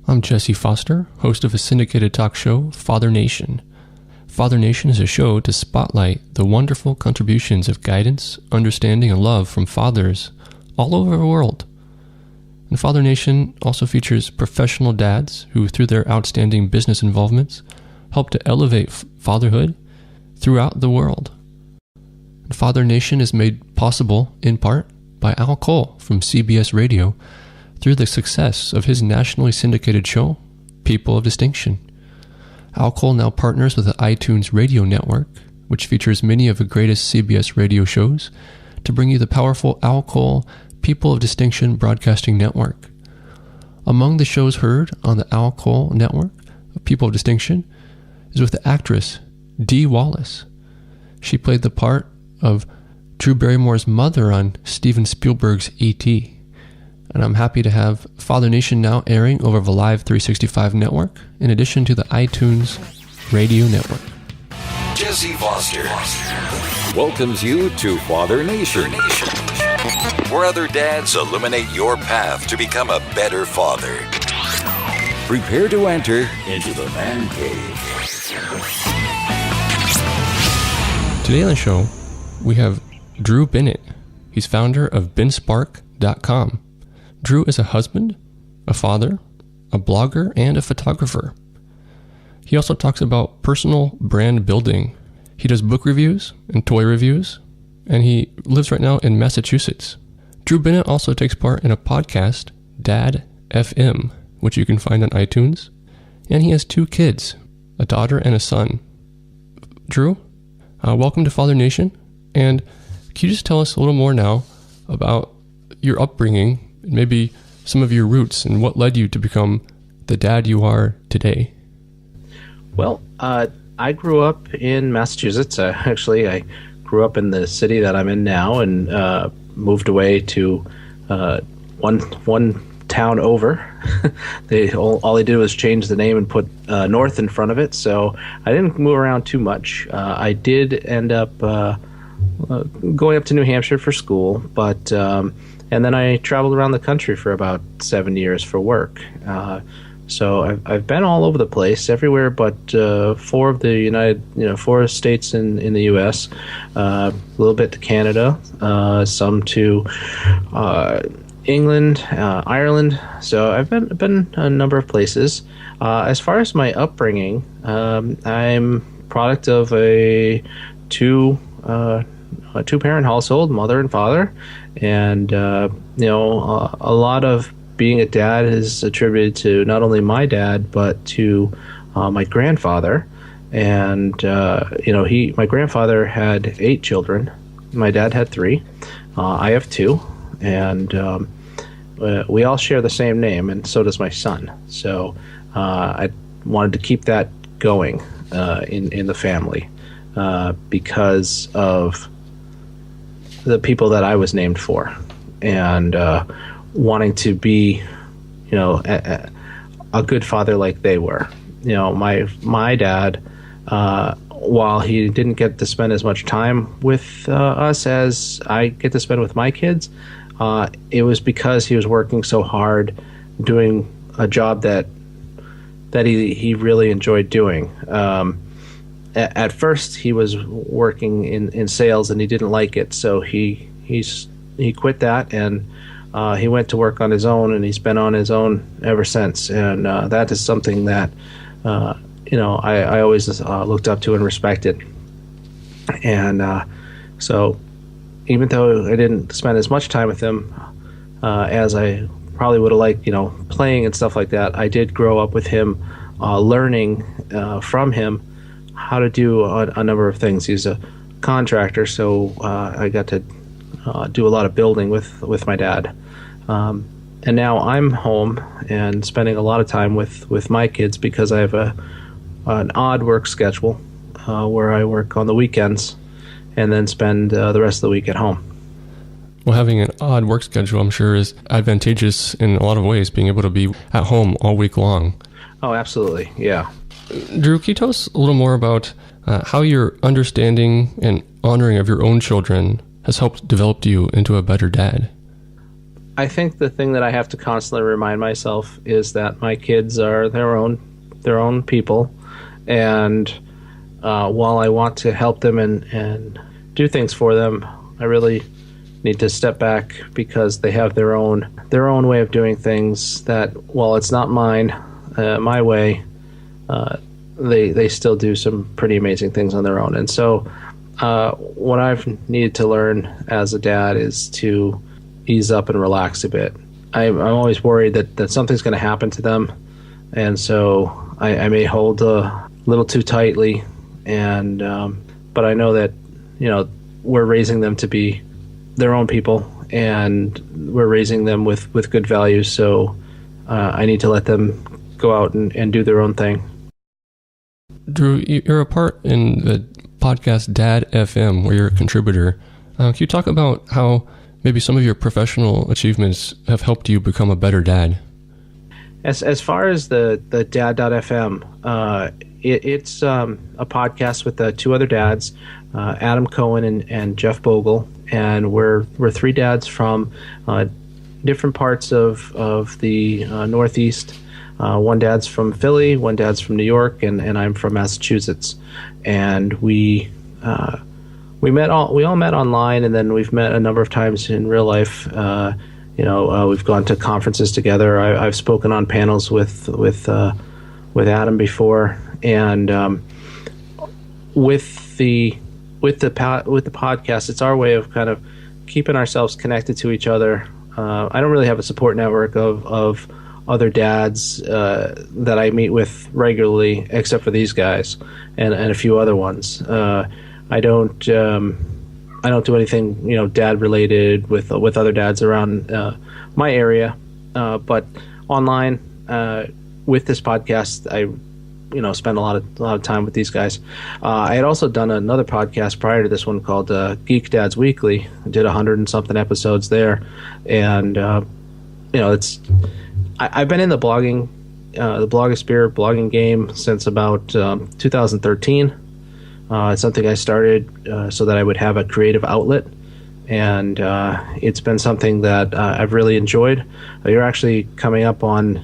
I'm Jesse Foster, host of a syndicated talk show, Father Nation. Father Nation is a show to spotlight the wonderful contributions of guidance, understanding, and love from fathers all over the world. And Father Nation also features professional dads who, through their outstanding business involvements, help to elevate fatherhood throughout the world. And Father Nation is made possible, in part, by Al Cole from CBS Radio through the success of his nationally syndicated show, People of Distinction. Al Cole now partners with the iTunes Radio Network, which features many of the greatest CBS radio shows, to bring you the powerful Al Cole People of Distinction Broadcasting Network. Among the shows heard on the Al Cole Network of People of Distinction is with the actress Dee Wallace. She played the part of Drew Barrymore's mother on Steven Spielberg's E.T., and I'm happy to have Father Nation now airing over the Live 365 network, in addition to the iTunes Radio Network. Jesse Foster welcomes you to Father Nation, where other dads illuminate your path to become a better father. Prepare to enter into the man cave. Today on the show, we have Drew Bennett. He's founder of BenSpark.com. Drew is a husband, a father, a blogger, and a photographer. He also talks about personal brand building. He does book reviews and toy reviews, and he lives right now in Massachusetts. Drew Bennett also takes part in a podcast, Dad FM, which you can find on iTunes, and he has 2 kids, a daughter and a son. Drew, welcome to Father Nation, and can you just tell us a little more now about your upbringing, maybe some of your roots, and what led you to become the dad you are today? Well, I grew up in Massachusetts. I grew up in the city that I'm in now, and moved away to one town over. All they did was change the name and put North in front of it, so I didn't move around too much. I did end up going up to New Hampshire for school, but and then I traveled around the country for about 7 years for work. So I've been all over the place, everywhere but 4 of the 4 states in the U.S., a little bit to Canada, some to England, Ireland. So I've been a number of places. As far as my upbringing, I'm product of a two-parent household, mother and father, and a lot of being a dad is attributed to not only my dad but to my grandfather. And my grandfather had 8 children. My dad had 3. I have 2, and we all share the same name, and so does my son. So I wanted to keep that going in the family because of the people that I was named for, and wanting to be, a good father like they were. My dad, while he didn't get to spend as much time with us as I get to spend with my kids, it was because he was working so hard, doing a job that he really enjoyed doing. At first, he was working in sales, and he didn't like it, so he quit that, and he went to work on his own, and he's been on his own ever since. And that is something that I always looked up to and respected. And so even though I didn't spend as much time with him as I probably would have liked, playing and stuff like that, I did grow up with him, learning from him how to do a number of things. He's a contractor, so I got to do a lot of building with my dad. And now I'm home and spending a lot of time with my kids because I have an odd work schedule where I work on the weekends and then spend the rest of the week at home. Well, having an odd work schedule, I'm sure, is advantageous in a lot of ways, being able to be at home all week long. Oh, absolutely, yeah. Drew, can you tell us a little more about how your understanding and honoring of your own children has helped develop you into a better dad? I think the thing that I have to constantly remind myself is that my kids are their own people, and while I want to help them and do things for them, I really need to step back because they have their own way of doing things. That while it's not my way, they still do some pretty amazing things on their own. And so, what I've needed to learn as a dad is to ease up and relax a bit. I'm always worried that something's going to happen to them, and so I may hold a little too tightly. And but I know that we're raising them to be their own people, and we're raising them with good values. So I need to let them go out and do their own thing. Drew, you're a part in the podcast Dad FM, where you're a contributor. Can you talk about how maybe some of your professional achievements have helped you become a better dad? As far as the Dad.fm, it's a podcast with two other dads, Adam Cohen and Jeff Bogle, and we're three dads from different parts of the Northeast. One dad's from Philly, one dad's from New York, and I'm from Massachusetts. And we all met online, and then we've met a number of times in real life. We've gone to conferences together. I've spoken on panels with Adam before, and with the podcast, it's our way of kind of keeping ourselves connected to each other. I don't really have a support network of other dads that I meet with regularly, except for these guys and a few other ones. I don't do anything dad related with other dads around my area, but online with this podcast, I spend a lot of time with these guys. I had also done another podcast prior to this one called Geek Dads Weekly. I did 100 and something episodes there, and I've been in the blogosphere blogging game since about 2013. It's something I started so that I would have a creative outlet, and it's been something that I've really enjoyed. You're actually coming up on,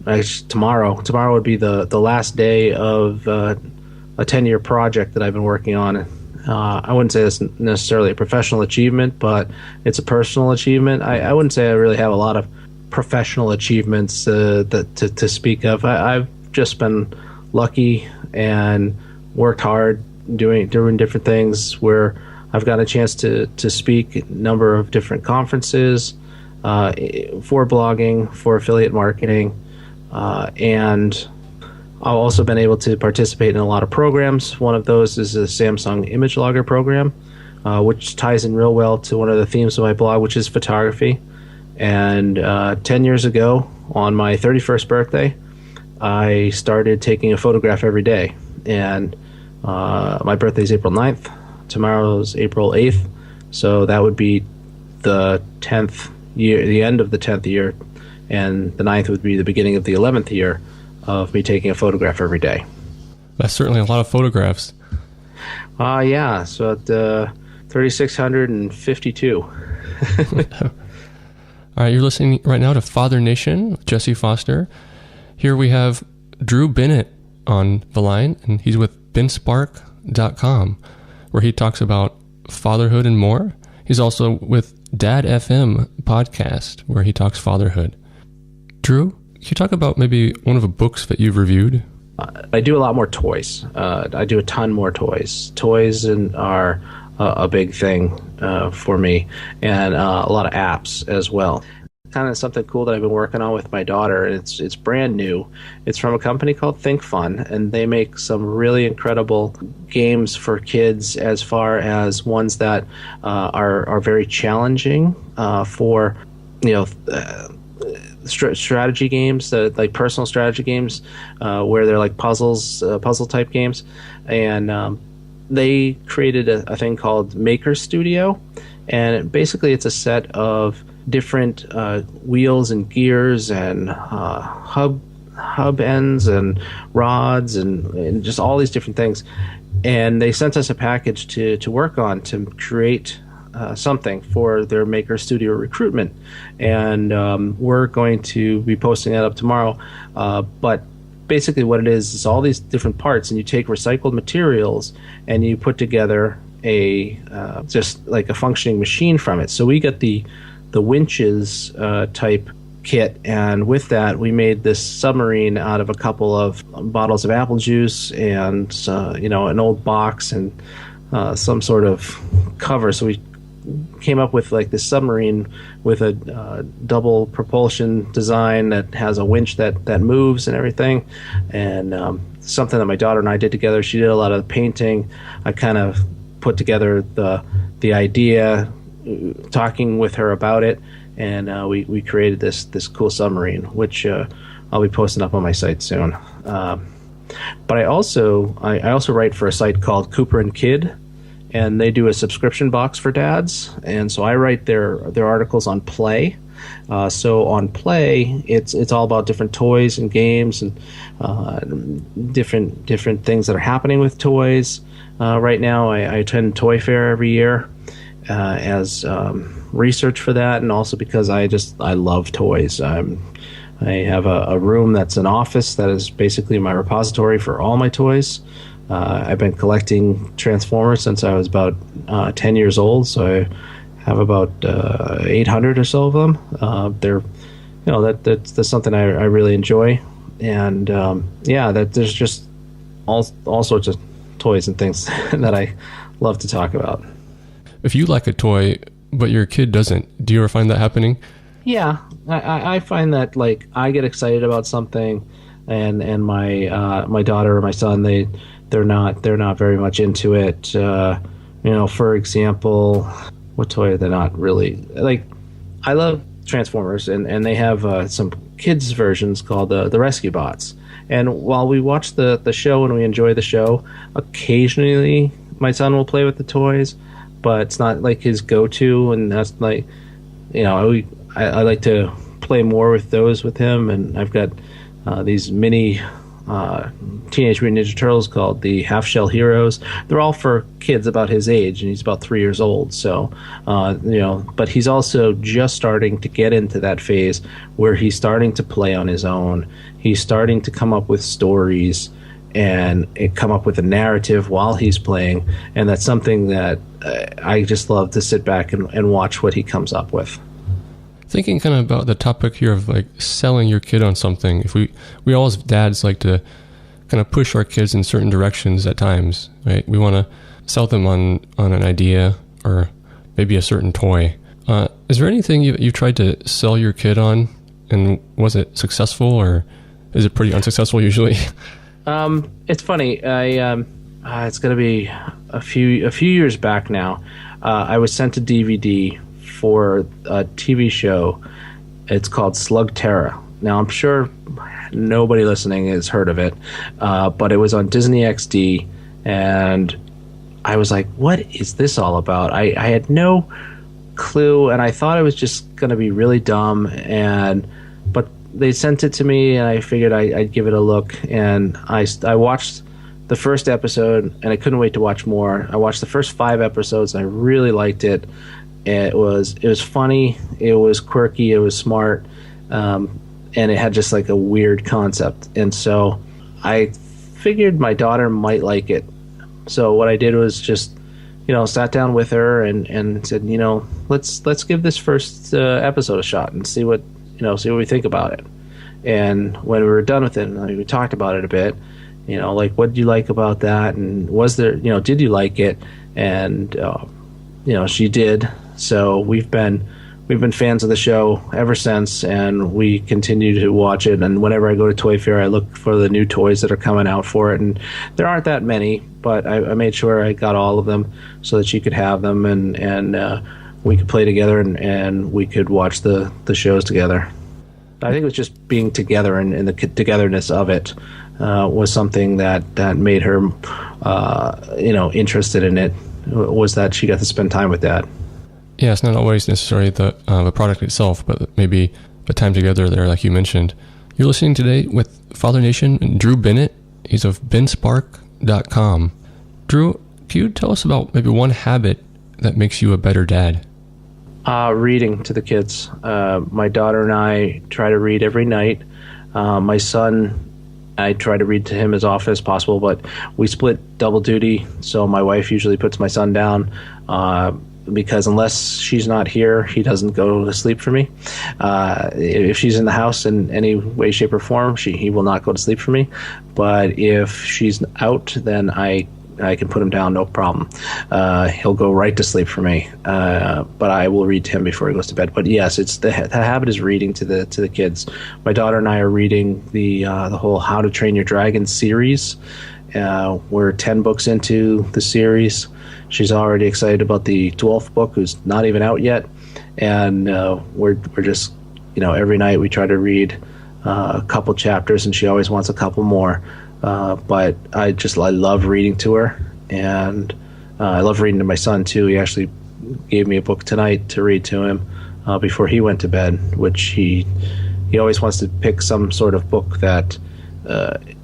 actually tomorrow. Tomorrow would be the last day of a 10-year project that I've been working on. I wouldn't say it's necessarily a professional achievement, but it's a personal achievement. I wouldn't say I really have a lot of professional achievements to speak of. I've just been lucky and worked hard doing different things where I've got a chance to speak at a number of different conferences for blogging, for affiliate marketing, and I've also been able to participate in a lot of programs. One of those is a Samsung Image Logger program, which ties in real well to one of the themes of my blog, which is photography. And 10 years ago, on my 31st birthday, I started taking a photograph every day. And my birthday is April 9th. Tomorrow's April 8th. So that would be the 10th year, the end of the 10th year. And the 9th would be the beginning of the 11th year of me taking a photograph every day. That's certainly a lot of photographs. Yeah. So at 3,652. All right, you're listening right now to Father Nation with Jesse Foster. Here we have Drew Bennett on the line, and he's with benspark.com, where he talks about fatherhood and more. He's also with Dad FM podcast, where he talks fatherhood. Drew, can you talk about maybe one of the books that you've reviewed? I do a lot more toys. I do a ton more toys. Toys are a big thing for me, and a lot of apps as well. Kind of something cool that I've been working on with my daughter, and it's brand new. It's from a company called Think Fun, and they make some really incredible games for kids, as far as ones that are very challenging for strategy games, like personal strategy games, where they're like puzzle type games. And they created a thing called Maker Studio, and basically it's a set of different wheels and gears and hub ends and rods and just all these different things. And they sent us a package to work on to create something for their Maker Studio recruitment, and we're going to be posting that up tomorrow. But basically what it is all these different parts, and you take recycled materials and you put together a just like a functioning machine from it. So we got the winches type kit, and with that we made this submarine out of a couple of bottles of apple juice and an old box and some sort of cover. So we came up with like this submarine with a double propulsion design that has a winch that moves and everything, and something that my daughter and I did together. She did a lot of the painting. I kind of put together the idea, talking with her about it, and we created this cool submarine, which I'll be posting up on my site soon. But I also write for a site called Cooper and Kid, and they do a subscription box for dads, and so I write their articles on Play. So on Play, it's all about different toys and games and different things that are happening with toys. Right now, I attend Toy Fair every year as research for that, and also because I love toys. I have a room that's an office that is basically my repository for all my toys. I've been collecting Transformers since I was about 10 years old, so I have about 800 or so of them. That's something I really enjoy, and there's just all sorts of toys and things that I love to talk about. If you like a toy but your kid doesn't, do you ever find that happening? Yeah, I find that like I get excited about something, and my daughter or my son they're not very much into it. For example, what toy are they not really like? I love Transformers, and they have some kids versions called the Rescue Bots. And while we watch the show and we enjoy the show, occasionally my son will play with the toys, but it's not like his go-to, and that's like, I like to play more with those with him, and I've got these mini Teenage Mutant Ninja Turtles called the Half Shell Heroes. They're all for kids about his age, and he's about 3 years old. So, but he's also just starting to get into that phase where he's starting to play on his own. He's starting to come up with stories and come up with a narrative while he's playing, and that's something that I just love to sit back and watch what he comes up with. Thinking kind of about the topic here of like selling your kid on something, if we all as dads like to kind of push our kids in certain directions at times, right? We want to sell them on an idea or maybe a certain toy. Is there anything you've tried to sell your kid on, and was it successful, or is it pretty unsuccessful usually? It's funny. It's going to be a few years back now. I was sent a DVD for a TV show. It's called Slug Terra. Now, I'm sure nobody listening has heard of it, but it was on Disney XD, and I was like, what is this all about? I had no clue, and I thought it was just going to be really dumb, but they sent it to me, and I figured I'd give it a look, and I watched the first episode, and I couldn't wait to watch more. I watched the first 5 episodes, and I really liked it. It was funny, it was quirky, it was smart, and it had just like a weird concept. And so I figured my daughter might like it. So what I did was just, sat down with her and said, let's give this first episode a shot and see what we think about it. And when we were done with it, we talked about it a bit. Like, what did you like about that? And was there, did you like it? And she did. So we've been fans of the show ever since, and we continue to watch it. And whenever I go to Toy Fair, I look for the new toys that are coming out for it. And there aren't that many, but I made sure I got all of them so that she could have them, and we could play together, and we could watch the shows together. I think it was just being together and the togetherness of it was something that made her, interested in it. Was that she got to spend time with Dad. Yeah, it's not always necessarily the product itself, but maybe a time together there, like you mentioned. You're listening today with Father Nation and Drew Bennett. He's of benspark.com. Drew, can you tell us about maybe one habit that makes you a better dad? Reading to the kids. My daughter and I try to read every night. My son, I try to read to him as often as possible, but we split double duty. So my wife usually puts my son down because unless she's not here, he doesn't go to sleep for me. If she's in the house in any way, shape, or form, he will not go to sleep for me. But if she's out, then I can put him down, no problem. He'll go right to sleep for me. But I will read to him before he goes to bed. But yes, it's the habit is reading to the kids. My daughter and I are reading the whole How to Train Your Dragon series. We're 10 books into the series. She's already excited about the 12th book, who's not even out yet. And we're just, every night we try to read a couple chapters, and she always wants a couple more. But I love reading to her, and I love reading to my son too. He actually gave me a book tonight to read to him before he went to bed, which he always wants to pick some sort of book that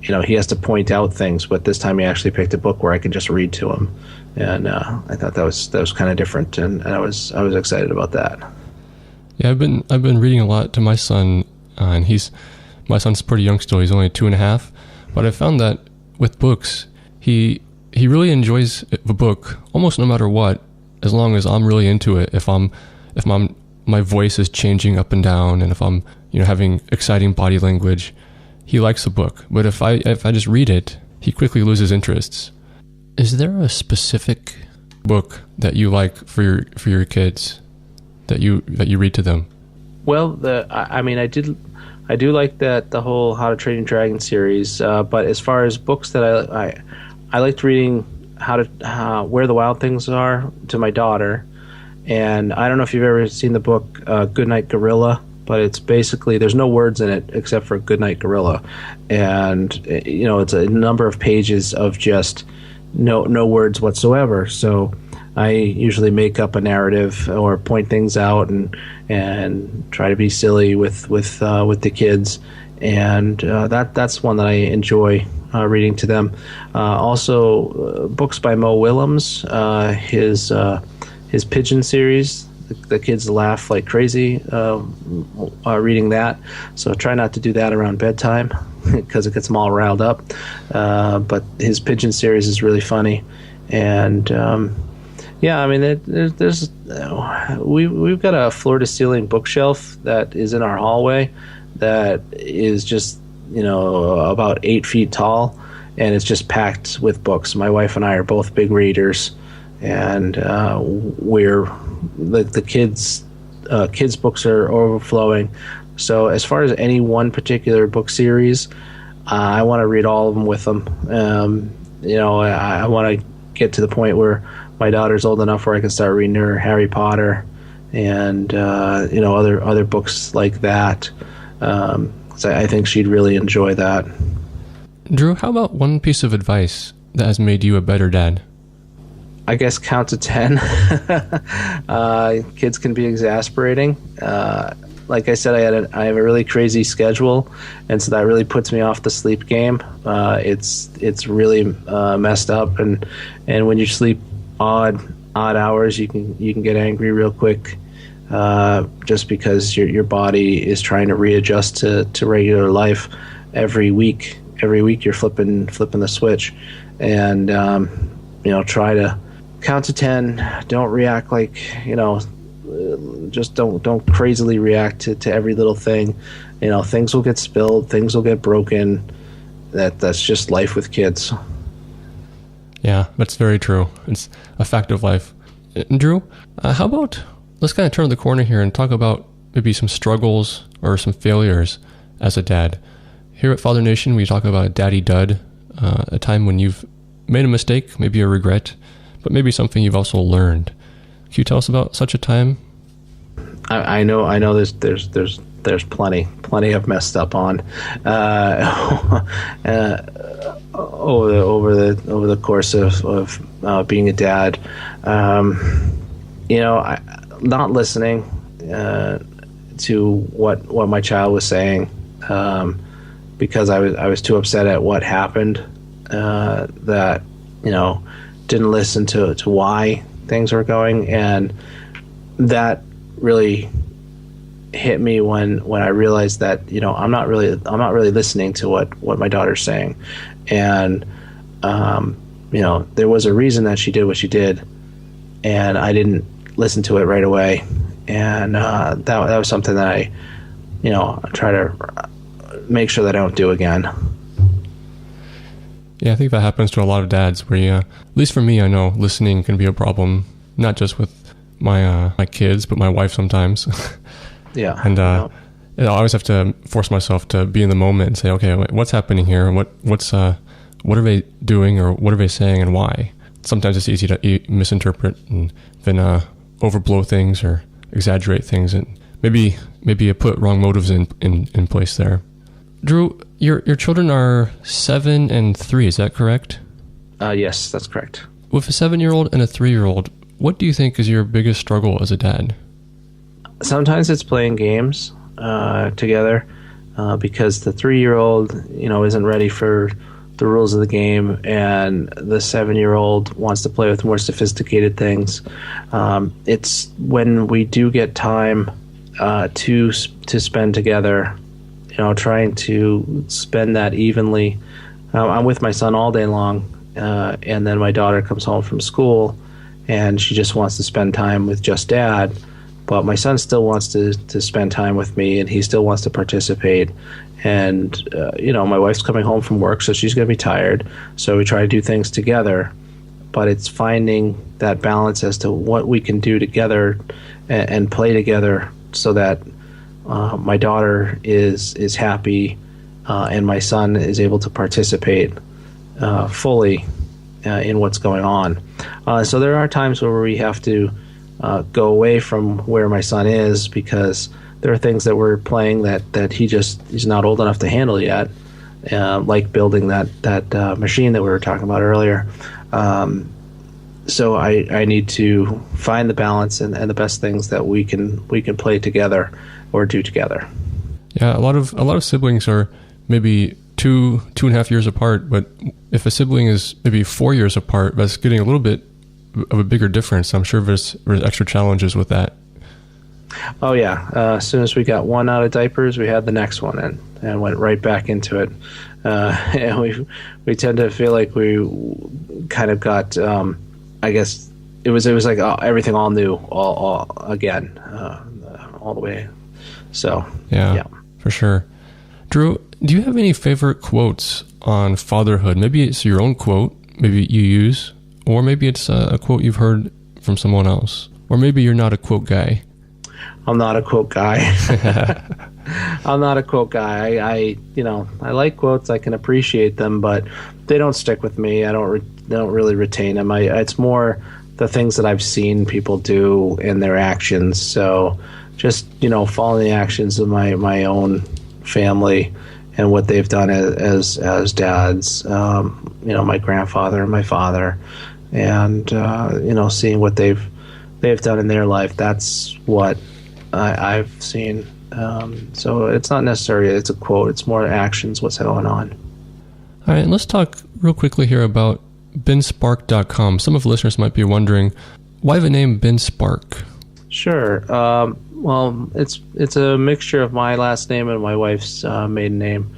he has to point out things. But this time he actually picked a book where I can just read to him, and I thought that was kind of different, and I was excited about that. Yeah, I've been reading a lot to my son, and my son's pretty young still. He's only 2.5. But I found that with books, he really enjoys the book almost no matter what, as long as I'm really into it. If my voice is changing up and down, and if I'm having exciting body language, he likes the book. But if I just read it, he quickly loses interests. Is there a specific book that you like for your kids that you read to them? Well, I do like the whole How to Train Your Dragon series, but as far as books that I liked reading Where the Wild Things Are to my daughter, and I don't know if you've ever seen the book Goodnight Gorilla, but it's basically, there's no words in it except for Goodnight Gorilla, and it's a number of pages of just no words whatsoever. So I usually make up a narrative or point things out and try to be silly with the kids, and that's one that I enjoy reading to them. Also, books by Mo Willems, his Pigeon series. The kids laugh like crazy reading that, so try not to do that around bedtime because it gets them all riled up. But his Pigeon series is really funny, and yeah, I mean, we've got a floor-to-ceiling bookshelf that is in our hallway that is just about 8 feet tall, and it's just packed with books. My wife and I are both big readers, and the kids' books are overflowing. So as far as any one particular book series, I want to read all of them with them. I want to get to the point where my daughter's old enough where I can start reading her Harry Potter and other books like that. So I think she'd really enjoy that. Drew, how about one piece of advice that has made you a better dad? I guess count to 10. Kids can be exasperating. Like I said, I have a really crazy schedule, and so that really puts me off the sleep game. It's really messed up, and when you sleep odd hours, you can get angry real quick, just because your body is trying to readjust to regular life. Every week you're flipping the switch, and try to count to 10. Don't react like just don't crazily react to every little thing. Things will get spilled, things will get broken. That's just life with kids. Yeah, that's very true. It's a fact of life. Drew, how about let's kind of turn the corner here and talk about maybe some struggles or some failures as a dad. Here at Father Nation, we talk about Daddy Dud, a time when you've made a mistake, maybe a regret, but maybe something you've also learned. Can you tell us about such a time? I know. There's plenty I've messed up on over the course of being a dad. Not listening to what my child was saying, because I was too upset at what happened, that didn't listen to why things were going, and that really hit me when I realized that I'm not really listening to what my daughter's saying, and there was a reason that she did what she did, and I didn't listen to it right away, and that was something that I try to make sure that I don't do again. Yeah, I think that happens to a lot of dads where at least for me, I know listening can be a problem, not just with my kids, but my wife sometimes. Yeah. And I always have to force myself to be in the moment and say, okay, what's happening here? What are they doing, or what are they saying, and why? Sometimes it's easy to misinterpret and then overblow things or exaggerate things, and maybe you put wrong motives in place there. Drew, your children are 7 and 3, is that correct? Yes, that's correct. With a 7-year-old and a 3-year-old, what do you think is your biggest struggle as a dad? Sometimes it's playing games together because the 3-year-old, isn't ready for the rules of the game, and the 7-year-old wants to play with more sophisticated things. It's when we do get time to spend together, trying to spend that evenly. I'm with my son all day long, and then my daughter comes home from school, and she just wants to spend time with just dad. But my son still wants to spend time with me, and he still wants to participate. And, my wife's coming home from work, so she's going to be tired. So we try to do things together. But it's finding that balance as to what we can do together and play together so that my daughter is happy and my son is able to participate fully in what's going on. So there are times where we have to go away from where my son is because there are things that we're playing that he's not old enough to handle yet, like building that machine that we were talking about earlier. So I need to find the balance and the best things that we can play together or do together. Yeah, a lot of siblings are maybe 2.5 years apart, but if a sibling is maybe 4 years apart, that's getting a little bit of a bigger difference. I'm sure there's extra challenges with that. Oh yeah, as soon as we got one out of diapers, we had the next one and went right back into it. And we tend to feel like we kind of got, I guess it was like everything all new, all again, all the way. So yeah, for sure. Drew, do you have any favorite quotes on fatherhood? Maybe it's your own quote, maybe you use, or maybe it's a quote you've heard from someone else, or maybe you're not a quote guy. I'm not a quote guy. I'm not a quote guy. I like quotes. I can appreciate them, but they don't stick with me. I don't really retain them. It's more the things that I've seen people do in their actions. So just following the actions of my own family and what they've done as dads. My grandfather and my father, and seeing what they've done in their life. That's what I've seen. So it's not necessarily it's a quote. It's more actions. What's going on. All right, let's talk real quickly here about BenSpark.com. Some of the listeners might be wondering, why the name Ben Spark? Sure. Well, it's a mixture of my last name and my wife's maiden name.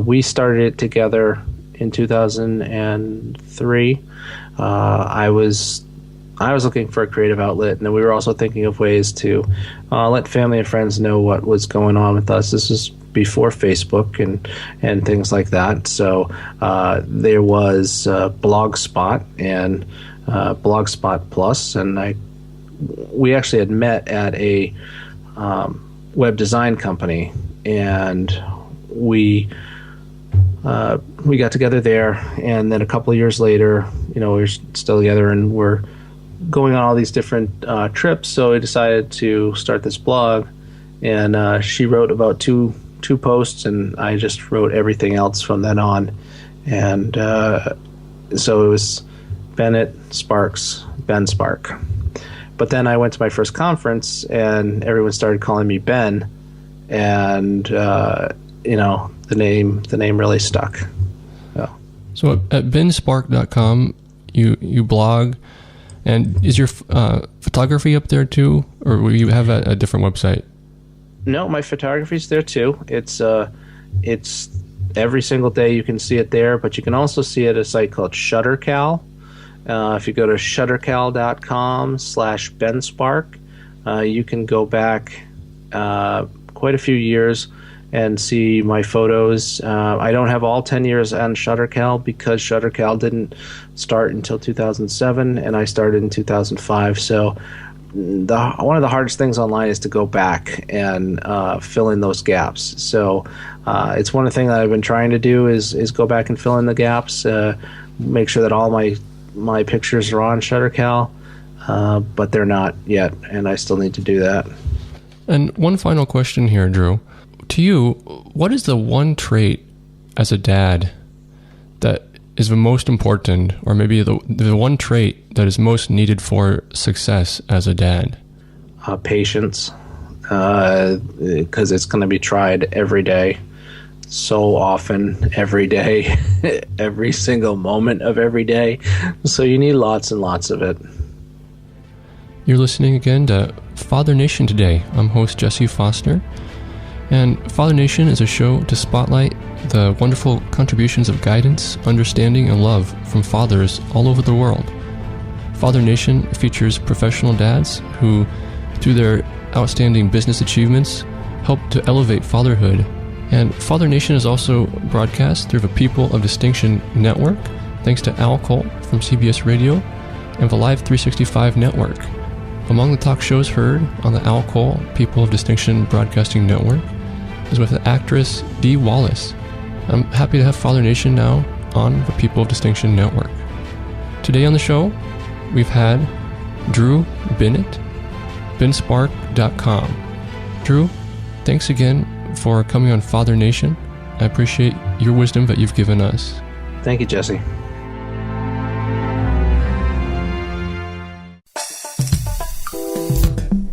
We started it together in 2003. I was looking for a creative outlet, and then we were also thinking of ways to let family and friends know what was going on with us. This was before Facebook and things like that. So there was Blogspot and Blogspot Plus, and we actually had met at a web design company, and we got together there. And then a couple of years later, we were still together, and we're going on all these different trips. So we decided to start this blog, and she wrote about two posts, and I just wrote everything else from then on. And so it was Bennett Sparks, Ben Spark. But then I went to my first conference, and everyone started calling me Ben, and the name really stuck. So at benspark.com, you blog, And is your photography up there too, or will you have a different website? No, my photography's there too. It's every single day you can see it there, but you can also see it at a site called Shuttercal. If you go to shuttercal.com/BenSpark, you can go back quite a few years and see my photos. I don't have all 10 years on Shuttercal because Shuttercal didn't start until 2007, and I started in 2005. So one of the hardest things online is to go back and fill in those gaps. So it's one of the things that I've been trying to do is go back and fill in the gaps, make sure that all my pictures are on Shuttercal, but they're not yet, and I still need to do that. And one final question here, Drew. To you, what is the one trait as a dad that is the most important, or maybe the one trait that is most needed for success as a dad? Patience, because it's going to be tried every day, so often, every day, every single moment of every day. So you need lots and lots of it. You're listening again to Father Nation today. I'm host Jesse Foster. And Father Nation is a show to spotlight the wonderful contributions of guidance, understanding, and love from fathers all over the world. Father Nation features professional dads who, through their outstanding business achievements, help to elevate fatherhood. And Father Nation is also broadcast through the People of Distinction Network, thanks to Al Cole from CBS Radio and the Live 365 Network. Among the talk shows heard on the Al Cole People of Distinction Broadcasting Network is with the actress Dee Wallace. I'm happy to have Father Nation now on the People of Distinction Network. Today on the show, we've had Drew Bennett, BenSpark.com. Drew, thanks again for coming on Father Nation. I appreciate your wisdom that you've given us. Thank you, Jesse.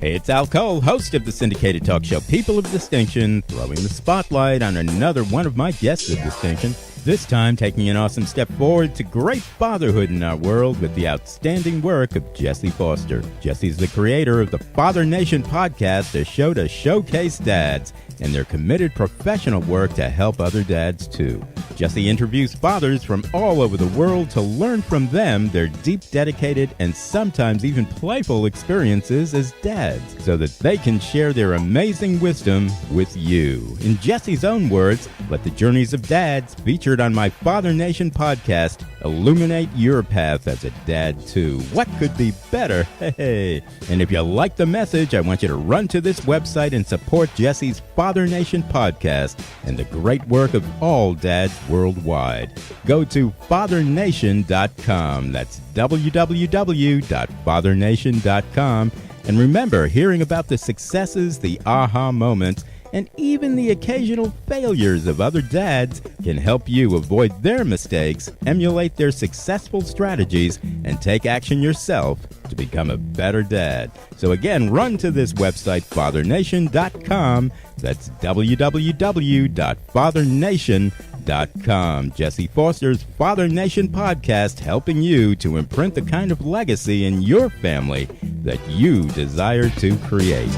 Hey, it's Al Cole, host of the syndicated talk show People of Distinction, throwing the spotlight on another one of my guests of distinction, this time taking an awesome step forward to great fatherhood in our world with the outstanding work of Jesse Foster. Jesse's the creator of the Father Nation podcast, a show to showcase dads and their committed professional work to help other dads too. Jesse interviews fathers from all over the world to learn from them their deep, dedicated, and sometimes even playful experiences as dads so that they can share their amazing wisdom with you. In Jesse's own words, let the journeys of dads featured on my Father Nation podcast illuminate your path as a dad too. What could be better? Hey. And if you like the message, I want you to run to this website and support Jesse's Father Nation podcast and the great work of all dads worldwide. Go to fathernation.com. That's www.fathernation.com. And remember, hearing about the successes, the aha moments, and even the occasional failures of other dads can help you avoid their mistakes, emulate their successful strategies, and take action yourself to become a better dad. So again, run to this website, fathernation.com. That's www.fathernation.com. Jesse Foster's Father Nation podcast, helping you to imprint the kind of legacy in your family that you desire to create.